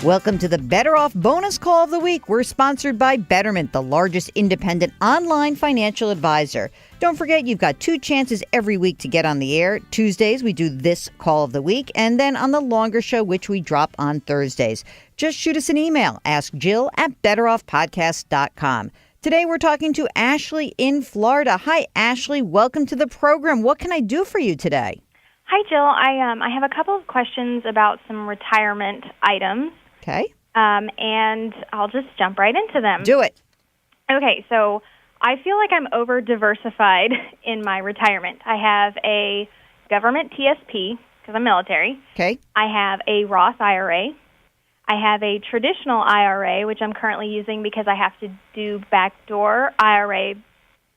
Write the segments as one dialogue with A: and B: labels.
A: Welcome to the Better Off Bonus Call of the Week. We're sponsored by Betterment, the largest independent online financial advisor. Don't forget, you've got 2 chances every week to get on the air. Tuesdays, we do this Call of the Week, and then on the longer show, which we drop on Thursdays. Just shoot us an email. Ask Jill at betteroffpodcast.com. Today, we're talking to Ashley in Florida. Hi, Ashley. Welcome to the program. What can I do for you today?
B: Hi, Jill. I have a couple of questions about some retirement items.
A: Okay.
B: And I'll just jump right into them.
A: Do it.
B: Okay, so I feel like I'm over-diversified in my retirement. I have a government TSP, because I'm military.
A: Okay.
B: I have a Roth IRA. I have a traditional IRA, which I'm currently using because I have to do backdoor IRA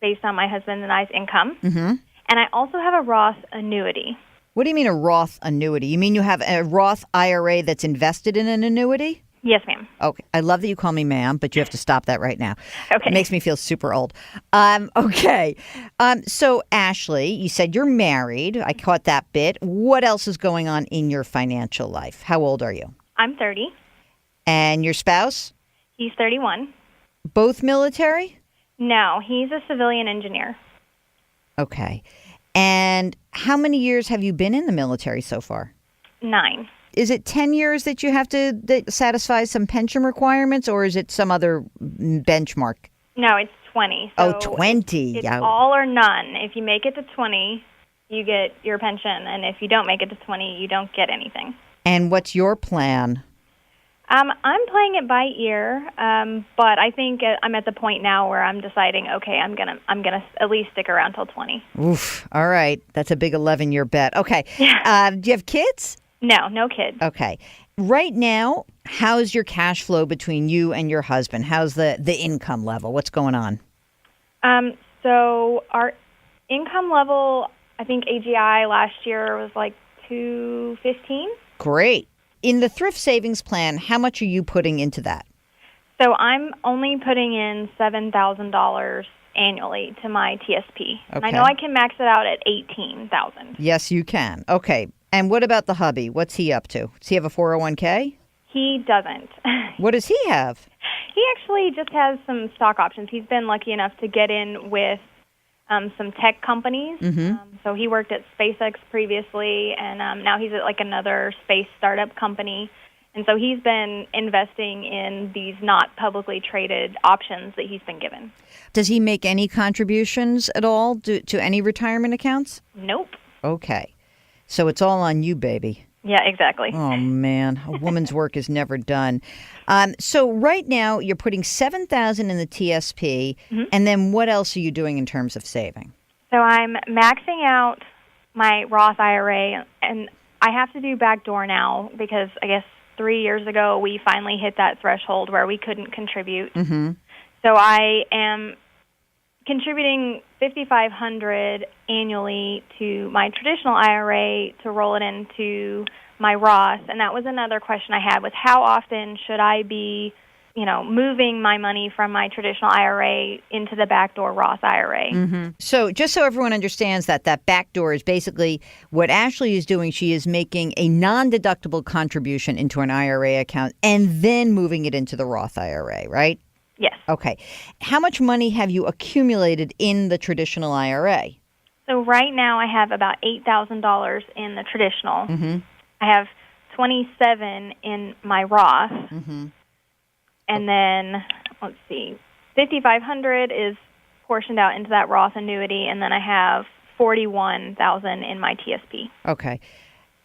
B: based on my husband and I's income.
A: Mm-hmm.
B: And I also have a Roth annuity.
A: What do you mean a Roth annuity? You mean you have a Roth IRA that's invested in an annuity?
B: Yes, ma'am.
A: Okay. I love that you call me ma'am, but you have to stop that right now.
B: Okay.
A: It makes me feel super old. Okay. So, Ashley, you said you're married. I caught that bit. What else is going on in your financial life? How old are you?
B: I'm 30.
A: And your spouse?
B: He's 31.
A: Both military?
B: No, he's a civilian engineer.
A: Okay. And how many years have you been in the military so far?
B: 9.
A: Is it 10 years that you have to that satisfy some pension requirements, or is it some other benchmark?
B: No, it's 20. So
A: 20.
B: It's all or none. If you make it to 20, you get your pension. And if you don't make it to 20, you don't get anything.
A: And what's your plan?
B: I'm playing it by ear, but I think I'm at the point now where I'm deciding, okay, I'm gonna at least stick around till 20.
A: Oof. All right. That's a big 11-year bet. Okay.
B: Yeah.
A: Do you have kids?
B: No kids.
A: Okay. Right now, how's your cash flow between you and your husband? How's the income level? What's going on?
B: So our income level, I think AGI last year was like $215.
A: Great. In the thrift savings plan, how much are you putting into that?
B: So I'm only putting in $7,000 annually to my TSP.
A: Okay.
B: I know I can max it out at $18,000.
A: Yes, you can. Okay. And what about the hubby? What's he up to? Does he have a 401k?
B: He doesn't.
A: What does he have?
B: He actually just has some stock options. He's been lucky enough to get in with some tech companies.
A: Mm-hmm.
B: So he worked at SpaceX previously, and now he's at like another space startup company. And so he's been investing in these not publicly traded options that he's been given.
A: Does he make any contributions at all to any retirement accounts?
B: Nope.
A: Okay. So it's all on you, baby.
B: Yeah, exactly.
A: Oh, man. A woman's work is never done. So right now, you're putting $7,000 in the TSP,
B: Mm-hmm.
A: and then what else are you doing in terms of saving?
B: So I'm maxing out my Roth IRA, and I have to do backdoor now because I guess 3 years ago we finally hit that threshold where we couldn't contribute.
A: Mm-hmm.
B: So I am contributing $5,500 annually to my traditional IRA to roll it into my Roth, and that was another question I had was how often should I be, moving my money from my traditional IRA into the backdoor Roth IRA.
A: Mm-hmm. So just so everyone understands that backdoor is basically what Ashley is doing. She is making a non-deductible contribution into an IRA account and then moving it into the Roth IRA, right?
B: Yes.
A: Okay. How much money have you accumulated in the traditional IRA?
B: So right now I have about $8,000 in the traditional.
A: Mm-hmm.
B: I have $27,000 in my Roth.
A: Mm-hmm.
B: And then, let's see, $5,500 is portioned out into that Roth annuity, and then I have $41,000 in my TSP.
A: Okay.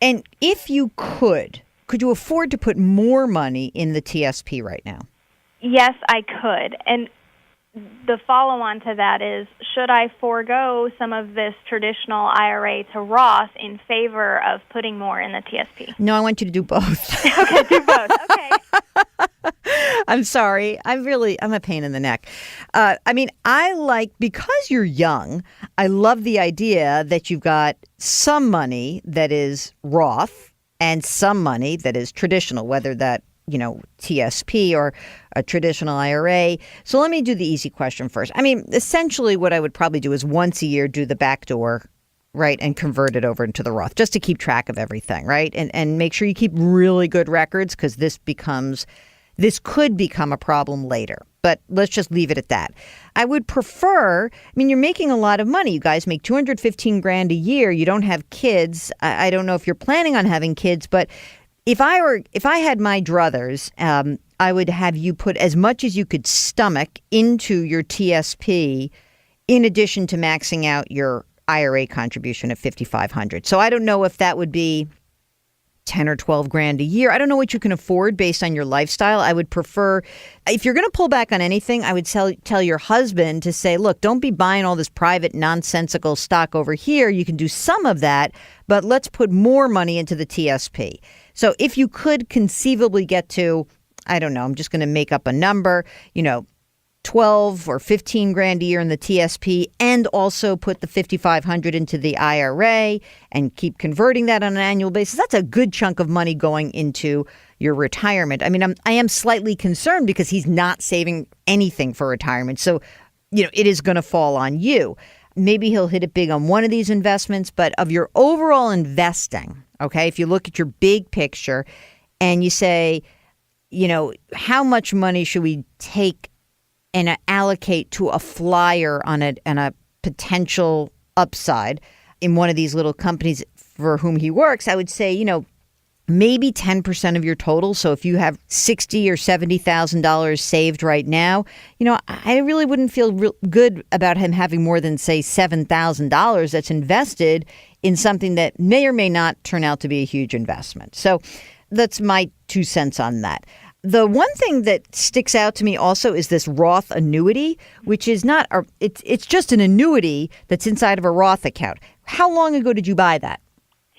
A: And if you could you afford to put more money in the TSP right now?
B: Yes, I could. And the follow-on to that is, should I forego some of this traditional IRA to Roth in favor of putting more in the TSP?
A: No, I want you to do both.
B: Okay, do both. Okay.
A: I'm sorry. I'm a pain in the neck. Because you're young, I love the idea that you've got some money that is Roth and some money that is traditional, whether that, TSP or a traditional IRA. So let me do the easy question first. Essentially what I would probably do is once a year do the backdoor right, and convert it over into the Roth just to keep track of everything, right? And make sure you keep really good records because this could become a problem later. But let's just leave it at that. I would prefer, you're making a lot of money. You guys make $215,000 a year. You don't have kids. I don't know if you're planning on having kids, but if I had my druthers, I would have you put as much as you could stomach into your TSP in addition to maxing out your IRA contribution at $5,500. So I don't know if that would be 10 or 12 grand a year. I don't know what you can afford based on your lifestyle. I would prefer, if you're going to pull back on anything, I would tell your husband to say, look, don't be buying all this private nonsensical stock over here. You can do some of that, but let's put more money into the TSP. So if you could conceivably get to, I don't know, I'm just going to make up a number, 12 or 15 grand a year in the TSP and also put the $5,500 into the IRA and keep converting that on an annual basis. That's a good chunk of money going into your retirement. I am slightly concerned because he's not saving anything for retirement. So, it is going to fall on you. Maybe he'll hit it big on one of these investments, but of your overall investing, okay, if you look at your big picture and you say, how much money should we take and allocate to a flyer on a potential upside in one of these little companies for whom he works, I would say, maybe 10% of your total. So if you have $60,000 or $70,000 saved right now, I really wouldn't feel good about him having more than, say, $7,000 that's invested in something that may or may not turn out to be a huge investment. So that's my 2 cents on that. The one thing that sticks out to me also is this Roth annuity, which is not it's just an annuity that's inside of a Roth account. How long ago did you buy that?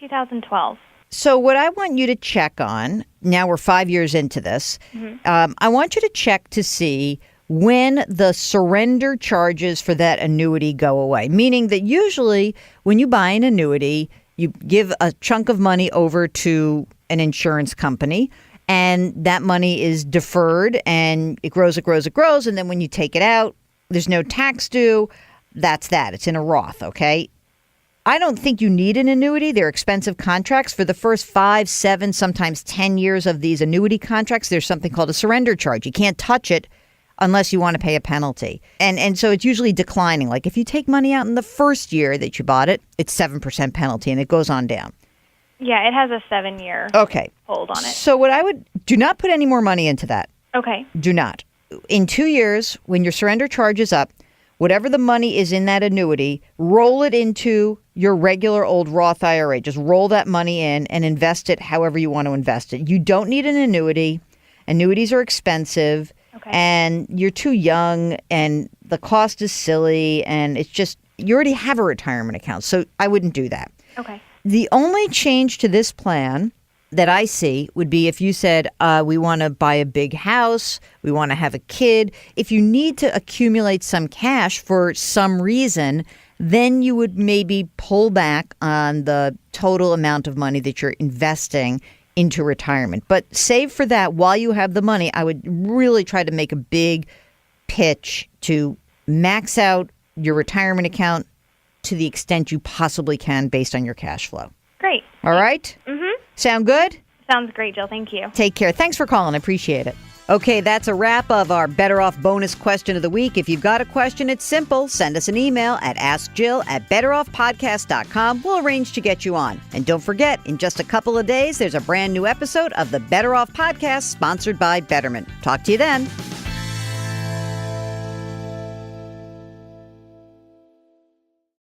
B: 2012.
A: So what I want you to check on, now we're 5 years into this, I want you to check to see when the surrender charges for that annuity go away. Meaning that usually when you buy an annuity, you give a chunk of money over to an insurance company, and that money is deferred and it grows. And then when you take it out, there's no tax due. That's that. It's in a Roth, okay? I don't think you need an annuity. They're expensive contracts. For the first 5, 7, sometimes 10 years of these annuity contracts, there's something called a surrender charge. You can't touch it unless you want to pay a penalty. And so it's usually declining. Like if you take money out in the first year that you bought it, it's 7% penalty and it goes on down.
B: Yeah, it has a 7-year hold on it.
A: So do not put any more money into that.
B: Okay.
A: Do not. In 2 years, when your surrender charge is up, whatever the money is in that annuity, roll it into your regular old Roth IRA. Just roll that money in and invest it however you want to invest it. You don't need an annuity. Annuities are expensive.
B: Okay.
A: And you're too young and the cost is silly and it's just, you already have a retirement account. So I wouldn't do that.
B: Okay.
A: The only change to this plan that I see would be if you said, we want to buy a big house, we want to have a kid. If you need to accumulate some cash for some reason, then you would maybe pull back on the total amount of money that you're investing into retirement. But save for that while you have the money. I would really try to make a big pitch to max out your retirement account to the extent you possibly can based on your cash flow.
B: Great.
A: All right?
B: Mm-hmm.
A: Sound good?
B: Sounds great, Jill. Thank you.
A: Take care. Thanks for calling. I appreciate it. Okay, that's a wrap of our Better Off bonus question of the week. If you've got a question, it's simple. Send us an email at askjill@betteroffpodcast.com. We'll arrange to get you on. And don't forget, in just a couple of days, there's a brand new episode of the Better Off Podcast sponsored by Betterment. Talk to you then.